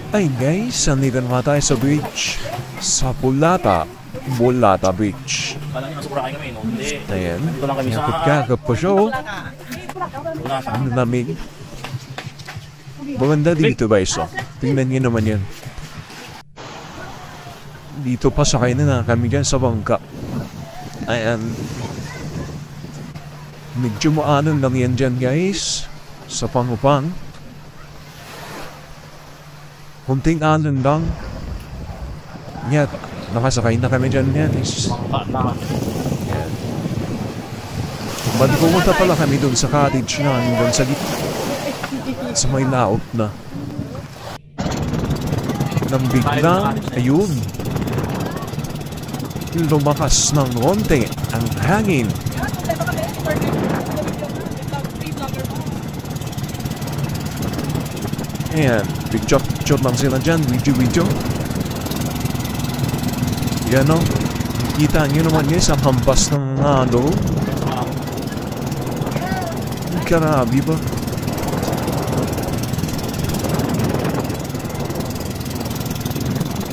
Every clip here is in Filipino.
Ay guys, nandito naman tayo sa beach. Sa Bulata Beach. Kala nyo, sobra kayo kami, no? Hindi. Ayan, Dito lang kami sa... yakap po siya oh. Ang lamig. Maganda dito guys oh. Tingnan nyo naman yan. Dito pa sakay na kami dyan sa bangka. Ayan. Medyo maanon lang yan dyan guys. Sa Pangupang. Kunting anon lang. Yan. Nakasakay na kami dyan yan. Mangka na. Yan. Bali pumunta pala kami dun sa cottage namin dun sa sa may laot na. Nang biglang, ayun. Lumakas ng konti ang hangin. Ayan, picture lang sila dyan, video. Yan o, kita nyo naman guys ang hampas ng halo. Grabe ba?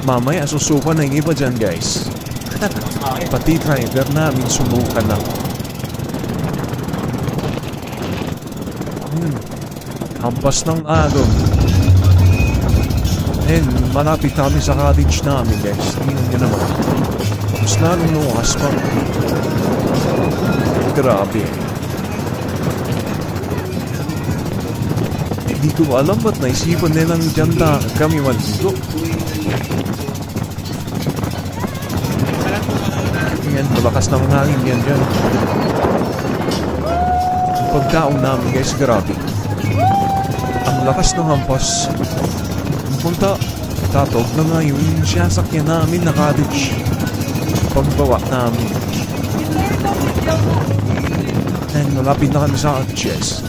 Mamaya susukan na yung iba dyan guys. Pati driver namin sumukan na. Hampas ng halo. And malapit kami sa cottage namin guys. Tingnan nyo naman. Mas lalong nukas pa. Grabe. Hindi ko alam ba't naisipan nilang dyan na kami maligo. Yan, malakas na mga hangin yan dyan. Ang pagkaon namin guys, grabe. Ang lakas ng hampas. Punta, tatog na nga yung sasakyan namin na cottage. Pagbawa namin. And malapit na kami sa cottage.